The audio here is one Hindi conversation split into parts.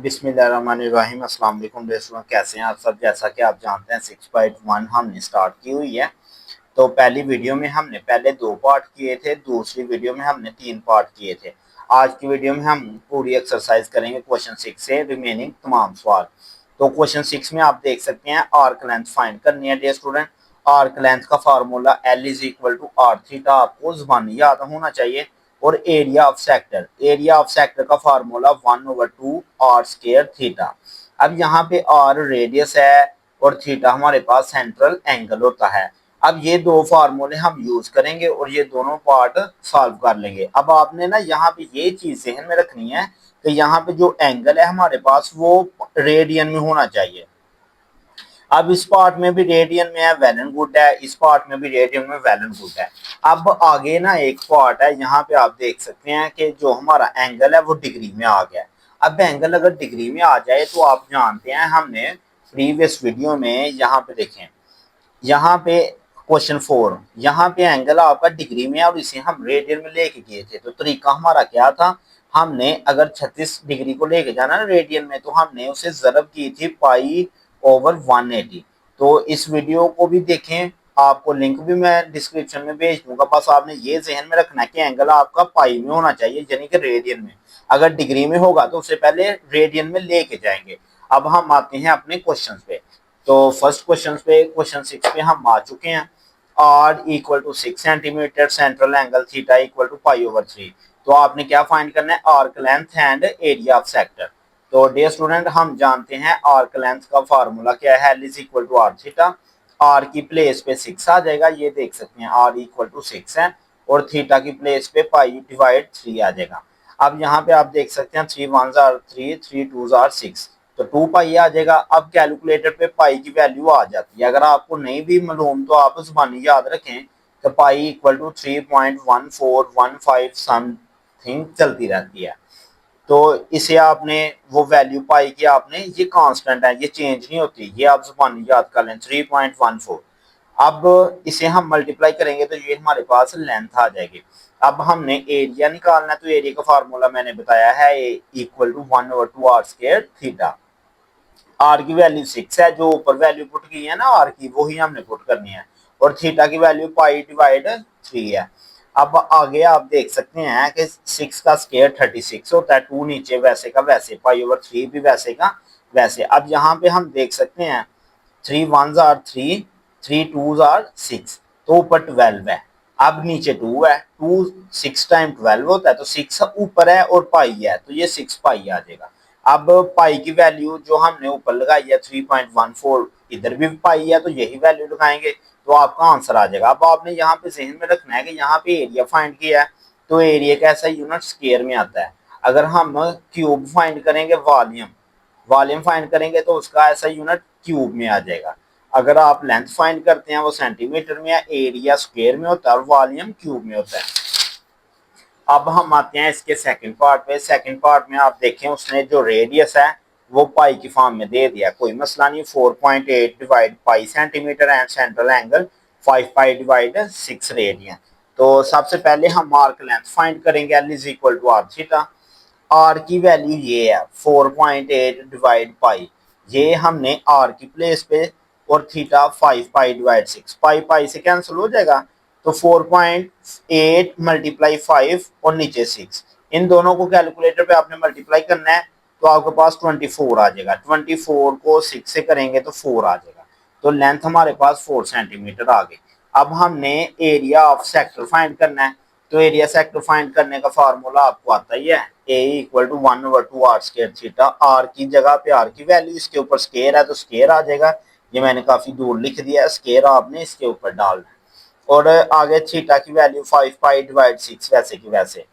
बिस्मिल्लाहिर्रहमानिर्रहीम। अस्सलाम वालेकुम दोस्तों, कैसे हैं आप सब। जैसा कि आप जानते हैं 6.1 हमने स्टार्ट की हुई है। तो पहली वीडियो में हमने पहले 2 पार्ट किए थे, दूसरी वीडियो में हमने 3 पार्ट किए थे। आज की वीडियो में हम पूरी एक्सरसाइज करेंगे क्वेश्चन 6 से रिमेनिंग तमाम सवाल। तो क्वेश्चन 6 में आप देख सकते हैं आर्क लेंथ फाइंड करनी है डियर स्टूडेंट। आर्क लेंथ का formula L is equal to R theta आपको जुबानी याद होना चाहिए। और एरिया ऑफ सेक्टर का फार्मूला 1/2 आर स्केयर थीटा। अब यहाँ पे आर रेडियस है और थीटा हमारे पास सेंट्रल एंगल होता है। अब ये दो फार्मूले हम यूज करेंगे और ये दोनों पार्ट सॉल्व कर लेंगे। अब आपने ना यहाँ पे ये चीज ध्यान में रखनी है कि यहाँ पे जो एंगल है हमारे पास वो रेडियन में होना चाहिए। अब इस पार्ट में भी रेडियन में है, वेल एंड गुड है। इस पार्ट में भी रेडियन में, वेल एंड गुड है। अब आगे ना एक पार्ट है, यहाँ पे आप देख सकते हैं कि जो हमारा एंगल है वो डिग्री में आ गया। अब एंगल अगर डिग्री में आ जाए तो आप जानते हैं हमने प्रीवियस वीडियो में यहाँ पे देखें, यहाँ पे क्वेश्चन 4, यहाँ पे एंगल आपका डिग्री में है और इसे हम रेडियन में लेके गए थे। तो तरीका हमारा क्या था, हमने अगर 36 डिग्री को लेके जाना ना रेडियन में, तो हमने उसे ज़रब की थी पाई/180। तो इस वीडियो को भी देखें, आपको लिंक भी मैं डिस्क्रिप्शन में भेज दूंगा। बस आपने ये जहन में रखना है कि एंगल आपका पाई में होना चाहिए, यानी कि रेडियन में। अगर डिग्री में होगा तो उससे पहले रेडियन में लेके जाएंगे। अब हम आते हैं अपने क्वेश्चन पे। तो फर्स्ट क्वेश्चन पे, क्वेश्चन 6 पे हम आ चुके हैं। R equal to 6 centimetre, central angle theta equal to पाई/3। तो आपने क्या फाइंड करना है, arc length and area of sector. तो डियर स्टूडेंट, हम जानते हैं आर्क लेंथ का फार्मूला क्या है, L is equal to R theta. R की प्लेस पे 6 आ जाएगा, ये देख सकते हैं आर इक्वल टू 6 है। और थीटा की प्लेस पे पाई/3 आ जाएगा। अब यहाँ पे आप देख सकते हैं 3 1s आर 3, 3 2s आर 6, तो 2 पाई आ जाएगा। अब कैलकुलेटर पे पाई की वैल्यू आ जाती है। अगर आपको नहीं भी मालूम तो आप जुबानी याद रखें कि पाई इक्वल टू 3.1415 समथिंग चलती रहती है। तो इसे आपने वो वैल्यू पाई की, आपने ये कांस्टेंट है, ये चेंज नहीं होती, ये आप जुबानी याद कर लें 3.14। अब इसे हम मल्टीप्लाई करेंगे तो ये हमारे पास लेंथ आ जाएगी। अब हमने एरिया निकालना है, तो एरिया का फार्मूला मैंने बताया है, equal to 1/2 R square theta. R की वैल्यू 6 है, जो ऊपर वैल्यू पुट की है ना आर की, वही हमने पुट करनी है। और थीटा की वैल्यू पाई/3 है। अब आगे आप देख सकते हैं कि 6 का स्क्वायर 36 होता है, 2 नीचे वैसे का वैसे, पाई/3 भी वैसे का वैसे। अब यहाँ पे हम देख सकते हैं 3 1s आर 3, 3 2s आर 6, तो ऊपर 12 है। अब नीचे 2 है, 2 6 टाइम 12 होता है, तो 6 ऊपर है और पाई है, तो ये 6 पाई आ जाएगा। अब पाई की वैल्यू जो हमने ऊपर लगाई है 3.14, इधर भी पाई है, तो यही वैल्यू लगाएंगे तो आपका आंसर आ जाएगा। अब आपने यहाँ पे जहन में रखना है कि यहाँ पे एरिया फाइंड किया है, तो एरिया का ऐसा यूनिट स्क्वायर में आता है। अगर हम क्यूब फाइंड करेंगे, वॉल्यूम वॉल्यूम फाइंड करेंगे, तो उसका ऐसा यूनिट क्यूब में आ जाएगा। अगर आप लेंथ फाइंड करते हैं वो सेंटीमीटर में है, एरिया स्क्वायर में होता है और वॉल्यूम क्यूब में होता है। अब हम आते हैं इसके सेकंड पार्ट पे। सेकंड पार्ट में आप देखें, उसने जो रेडियस है वो पाई की फॉर्म में दे दिया, कोई मसला नहीं। 4.8 divide pi centimetre and central angle 5 pi divide 6 radian. तो सबसे पहले हम आर्क लेंथ फाइंड करेंगे, L is equal to R theta. R की वैल्यू ये है 4.8 डिवाइड पाई, ये हमने आर की प्लेस पे, और थीटा 5 पाई डिवाइड 6, पाई पाई से कैंसिल हो जाएगा। तो 4.8 मल्टीप्लाई 5 और नीचे 6, इन दोनों को कैलकुलेटर पे आपने मल्टीप्लाई करना है, तो आपके पास 24 आ जाएगा। 24 को 6 से करेंगे तो 4 आ जाएगा। तो लेंथ हमारे पास 4 सेंटीमीटर आ गई। अब हमने एरिया ऑफ सेक्टर फाइंड करना है। तो एरिया सेक्टर फाइंड करने का फार्मूला आपको आता ही है, A equal to 1/2 R square theta. R की जगह पे आर की वैल्यू, इसके ऊपर स्क्वायर है तो स्क्वायर आ जाएगा। ये मैंने काफी दूर लिख दिया है, स्क्वायर आपने इसके ऊपर डालना है। और आगे थीटा की वैल्यू 5 पाई डिवाइड 6 वैसे की वैसे।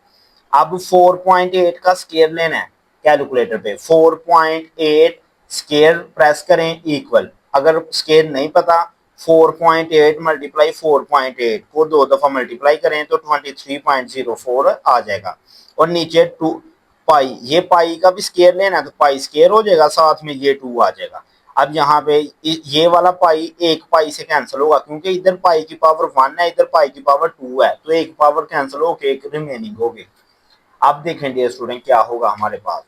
अब 4.8 का स्क्वायर लेना है कैलकुलेटर पे। 4.8 स्क्वायर प्रेस करें इक्वल, अगर स्क्वायर नहीं पता 4.8 मल्टीप्लाई 4.8 को 2 दफा मल्टीप्लाई करें तो 23.04 आ जाएगा। और नीचे 2 पाई, ये पाई का भी स्क्वायर लेना है तो पाई स्क्वायर हो जाएगा, साथ में ये 2 आ जाएगा। अब यहाँ पे ये वाला पाई एक पाई से कैंसिल होगा, क्योंकि इधर पाई की पावर 1 है, इधर पाई की पावर 2 है, तो एक पावर कैंसिल होकर एक रिमेनिंग होगी। अब देखें डियर स्टूडेंट क्या होगा हमारे पास।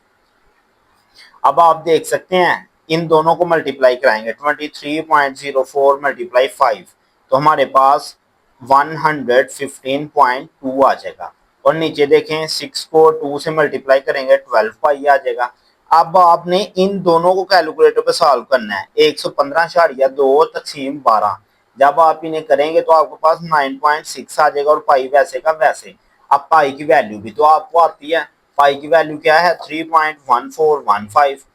अब आप देख सकते हैं इन दोनों को मल्टीप्लाई कराएंगे 23.04 मल्टीप्लाई 5 तो हमारे पास 115.2 आ जाएगा। और नीचे देखें 6 को 2 से मल्टीप्लाई करेंगे 12 पाई आ जाएगा। अब आपने इन दोनों को कैलकुलेटर पे सॉल्व करना है 115.2 तकसीम 12 जब आप इन्हें करेंगे तो आपके पास 9.6 आ जाएगा और पाई वैसे का वैसे। अब पाई की वैल्यू भी तो आपको आती है, पाई की वैल्यू क्या है 3.1415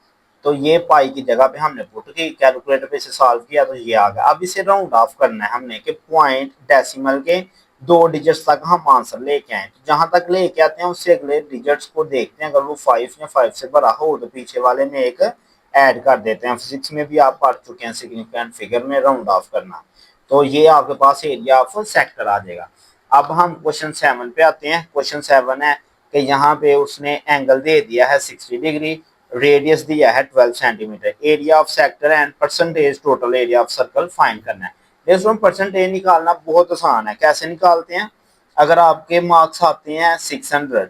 तो ये पाई की जगह पे हमने पुट की कैलकुलेटर पे इसे सॉल्व किया तो ये आ गया। अब इसे राउंड ऑफ करना है हमने कि पॉइंट डेसिमल के 2 डिजिट्स तक हम आंसर लेके आए तो जहां तक लेके आते हैं उससे अगले डिजिट्स को देखते हैं, अगर वो 5 या 5 से बड़ा हो तो पीछे वाले में एक ऐड कर देते हैं। फिजिक्स में भी आप पढ़ चुके हैं सिग्निफिकेंट फिगर में राउंड ऑफ करना। तो ये आपके पास एरिया ऑफ सेक्टर आ जाएगा। अब हम क्वेश्चन 7 पे आते हैं। क्वेश्चन 7 है कि यहाँ पे उसने एंगल दे दिया है 60 डिग्री, रेडियस दिया है 12 centimetre, area of sector and percentage total area of circle find करना है। दोस्तों परसेंटेज निकालना बहुत आसान है। कैसे निकालते हैं, अगर आपके मार्क्स आते हैं 600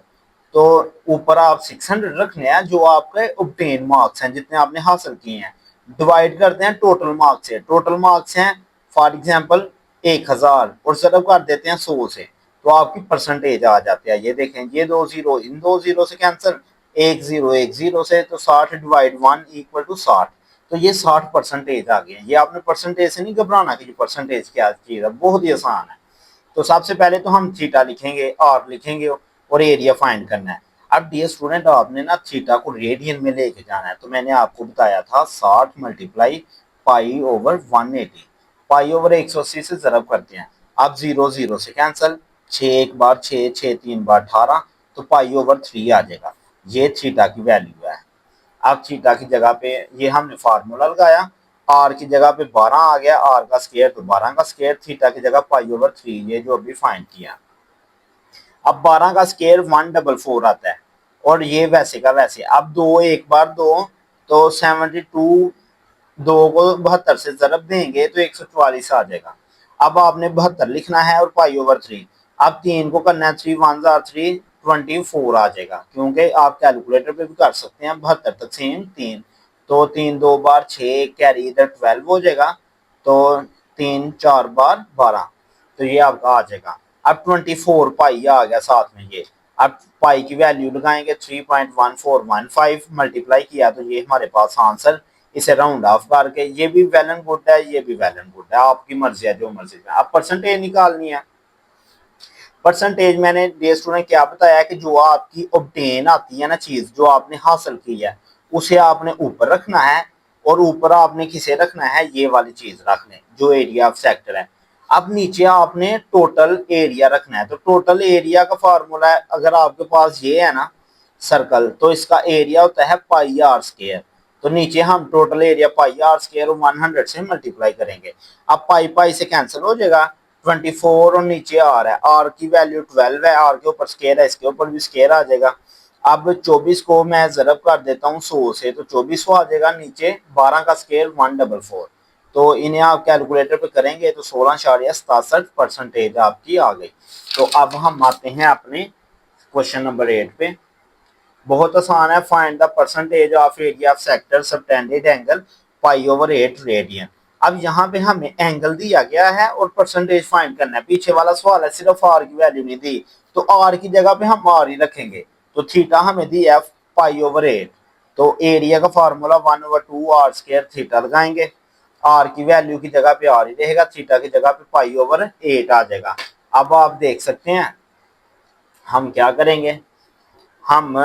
तो ऊपर आप 600 रखने हैं जो आपके ऑब्टेन मार्क्स हैं जितने आपने हासिल किए हैं, डिवाइड करते हैं टोटल मार्क्स से। टोटल मार्क्स हैं फॉर एग्जांपल 1000 और ज़रब कर देते हैं 100 से तो आपकी परसेंटेज आ जाती है। ये देखें ये 2 जीरो इन 2 जीरो से कैंसिल, 1 0 से तो 60 डिवाइड 1 इक्वल टू 60 तो ये 60 परसेंटेज आ गए। ये आपने परसेंटेज से नहीं घबराना कि परसेंटेज क्या चीज़ है, बहुत ही आसान है। तो सबसे पहले तो हम थीटा लिखेंगे, आर लिखेंगे और एरिया फाइंड करना है। अब डियर स्टूडेंट आपने ना थीटा को रेडियन में लेके जाना है तो मैंने आपको बताया था 60 multiply pi over 180, pi over 180 से ज़रब करते हैं। अब 0 0 से कैंसिल, 6 एक बार 6, 6 3 बार 18 तो पाई ओवर 3 आ जाएगा। ये थीटा की वैल्यू है। अब थीटा की जगह पे ये हमने फार्मूला लगाया, आर की जगह पे 12 आ गया, आर का स्क्वायर तो 12 का स्क्वायर, थीटा की जगह पाई ओवर 3 ये जो अभी फाइंड किया। अब 12 का स्क्वायर 144 आता है और ये वैसे का वैसे। अब 2 एक बार 2 तो 72, 2 को 72 से ज़रब देंगे तो 144 आ जाएगा। अब आपने 72 लिखना है और पाई ओवर 3। अब 3 को करना है 3 1 3 24 आ जाएगा, क्योंकि आप कैलकुलेटर पे भी कर सकते हैं 72 तकसीम 3 तो 3 2 बार 6 कैरी इधर 12 हो जाएगा तो 3 4 बार 12 तो ये आपका आ जाएगा। अब 24 पाई आ गया साथ में ये। अब पाई की वैल्यू लगाएंगे 3.1415 मल्टीप्लाई किया तो ये हमारे पास आंसर। इसे राउंड ऑफ करके ये भी वेल एंड गुड है, ये भी वेल एंड गुड है, आपकी मर्जी है जो मर्जी है। अब परसेंटेज निकालनी है। परसेंटेज मैंने डियर स्टूडेंट क्या बताया कि जो आपकी ऑब्टेन आती है ना चीज जो आपने हासिल की है उसे आपने ऊपर रखना है और ऊपर आपने किसे रखना है, ये वाली चीज रखने जो एरिया ऑफ सेक्टर है। अब नीचे आपने टोटल एरिया रखना है। तो टोटल एरिया का फार्मूला है, अगर आपके पास ये है ना सर्कल तो इसका एरिया होता है पाई आर स्क्वायर। तो नीचे हम total area pi R square 100 से मल्टीप्लाई करेंगे। अब पाई पाई से कैंसिल हो जाएगा, 24 और नीचे आर है, आर की वैल्यू 12 है, आर के ऊपर स्क्वायर है इसके ऊपर भी स्क्वायर आ जाएगा। अब 24 को मैं ज़रब कर देता हूँ 100 से तो 2400 आ जाएगा, नीचे 12 का स्क्वायर 144 तो इन्हें आप कैलकुलेटर पे करेंगे तो 16.67 परसेंटेज आपकी आ गई। तो अब हम आते हैं अपने क्वेश्चन नंबर 8 पे। बहुत आसान है, find the percentage of area of sector subtended angle pi over 8 radian. अब यहाँ पे हमें एंगल दिया गया है और परसेंटेज फाइंड करना है। पीछे वाला सवाल है सिर्फ आर की वैल्यू नहीं दी तो आर की जगह पे हम आर ही रखेंगे। तो थीटा हमें दी है पाई ओवर 8 तो एरिया का फार्मूला 1/2 आर स्क्वायर थीटा लगाएंगे, आर की वैल्यू की जगह पे आर ही रहेगा, थीटा की जगह पे पाई ओवर 8 आ जाएगा। अब आप देख सकते हैं हम क्या करेंगे, हम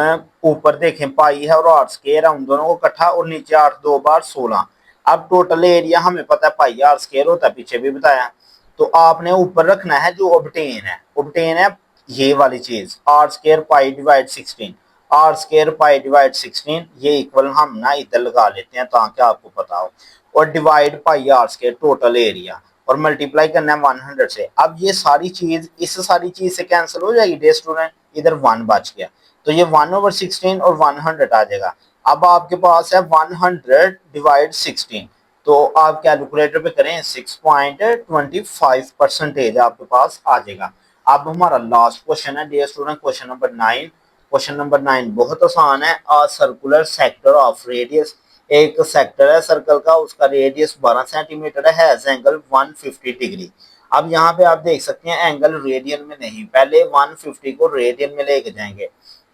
ऊपर देखें पाई है और आर स्क्वायर है उन दोनों को इकट्ठा और नीचे 8 2 बार 16। अब टोटल एरिया हमें पता है पाई आर स्क्वायर होता है, पीछे भी बताया। तो आपने ऊपर रखना है जो ऑब्टेन है, ऑब्टेन है ये वाली चीज R square pi divide 16, R square pi divide 16 ये इक्वल हम ना इधर लगा लेते हैं ताकि आपको पता हो, और divide pi R square total area और मल्टीप्लाई करना है 100 से। अब ये सारी चीज इस सारी चीज से कैंसिल हो जाएगी डियर स्टूडेंट, इधर 1 बच गया तो ये 1/16 और 100 आ जाएगा। अब आपके पास है 100 डिवाइड 16 तो आप कैलकुलेटर पे करें 6.25 परसेंटेज आपके पास आ जाएगा। अब हमारा लास्ट क्वेश्चन है dear student question number 9 question number 9 बहुत आसान है। A circular sector of radius, एक सेक्टर है सर्कल का, उसका रेडियस 12 सेंटीमीटर है, हैज एंगल 150 डिग्री। अब यहाँ पे आप देख सकते हैं एंगल रेडियन में नहीं, पहले 150 को रेडियन में लेके जाएंगे।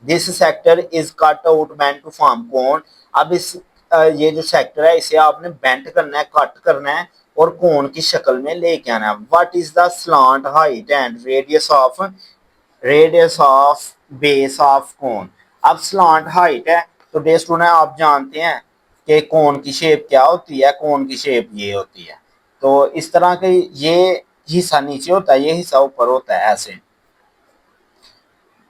This sector is cut out bent to form cone. अब इस ये जो सेक्टर है इसे आपने बेंट करना है, कट करना है और कोन की शक्ल में लेके आना है। What is the slant height and radius of base of cone. अब स्लांट हाइट है तो डे स्टूडेंट आप जानते हैं कि कोन की शेप क्या होती है, कोन की शेप ये होती है। तो इस तरह के ये हिस्सा नीचे होता है, ये हिस्सा ऊपर होता है ऐसे।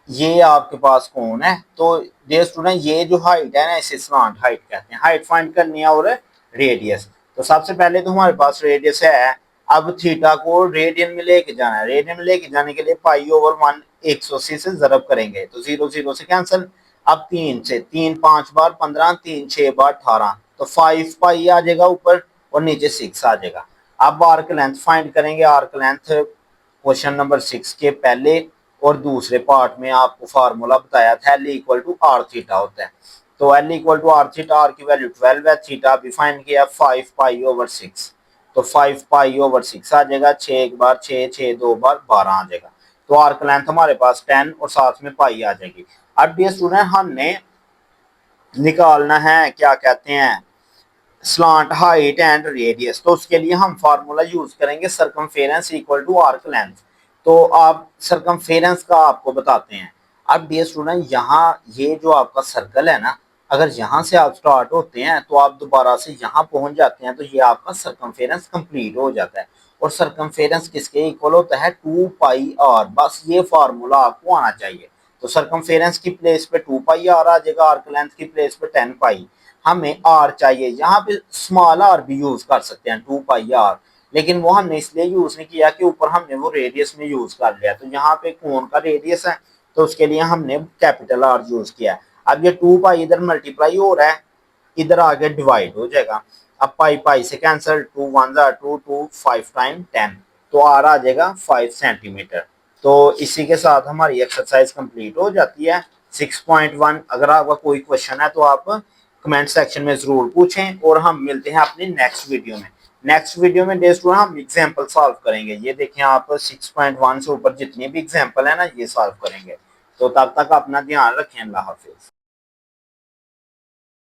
ये आपके पास कोन है, तो डियर स्टूडेंट ये जो हाइट है ना इसे स्लांट हाइट कहते हैं। हाइट फाइंड करनी है और रेडियस। तो सबसे पहले तो हमारे पास रेडियस है। अब थीटा को रेडियन में लेके जाना है, रेडियन में लेके जाने के लिए पाई ओवर 1 180 से जरब करेंगे तो 0 0 से कैंसिल। अब 3 से 3 5 बार 15, 3 6 बार 18, तो 5 पाई आ जाएगा ऊपर और नीचे 6 आ जाएगा। अब आर्क लेंथ फाइंड करेंगे। आर्क लेंथ क्वेश्चन नंबर 6 के पहले और दूसरे पार्ट में आपको फार्मूला बताया था, L equal to R theta होता है। तो L equal to R theta, R की वैल्यू 12 है, थीटा भी फाइंड किया 5 पाई ओवर 6, तो 5 पाई ओवर 6 आ जाएगा। 6 एक बार 6, 6 दो बार 12 आ जाएगा। तो आर्क लेंथ हमारे पास 10 और साथ में पाई आ जाएगी। अब डियर स्टूडेंट हमने निकालना है क्या कहते हैं स्लांट हाइट एंड रेडियस। तो उसके लिए हम फार्मूला यूज करेंगे circumference equal to arc length. तो आप सरकमफेरेंस का आपको बताते हैं। अब डियर स्टूडेंट यहाँ ये जो आपका सर्कल है ना, अगर यहाँ से आप स्टार्ट होते हैं तो आप दोबारा से यहाँ पहुंच जाते हैं तो ये आपका सरकमफेरेंस कंप्लीट हो जाता है। और सरकमफेरेंस किसके इक्वल होता है 2 पाई आर। बस ये फार्मूला आपको आना चाहिए। तो सरकमफेरेंस की प्लेस पे 2 पाई आर आ जाएगा, आर्क लेंथ की प्लेस पे 10 पाई। हमें आर चाहिए, यहाँ पे स्मॉल आर भी यूज कर सकते हैं 2 पाई आर, लेकिन वो हमने इसलिए यूज नहीं किया कि ऊपर हमने वो रेडियस में यूज कर लिया। तो यहाँ पे कोण का रेडियस है तो उसके लिए हमने कैपिटल आर यूज किया। अब ये 2 पाई इधर मल्टीप्लाई हो रहा है, इधर आगे डिवाइड हो जाएगा। अब पाई पाई से कैंसिल, 2 1 2 2 5 टाइम 10, तो आर आ जाएगा 5 सेंटीमीटर। तो इसी के साथ हमारी एक्सरसाइज कंप्लीट हो जाती है 6.1। अगर आपका कोई क्वेश्चन है तो आप कमेंट सेक्शन में जरूर पूछें और हम मिलते हैं अपनी नेक्स्ट वीडियो में। नेक्स्ट वीडियो में डे स्टूडेंट हम एग्जांपल सॉल्व करेंगे। ये देखें आप 6.1 से ऊपर जितनी भी एग्जांपल है ना ये सॉल्व करेंगे। तो तब तक अपना ध्यान रखें। अल्लाह हाफिज।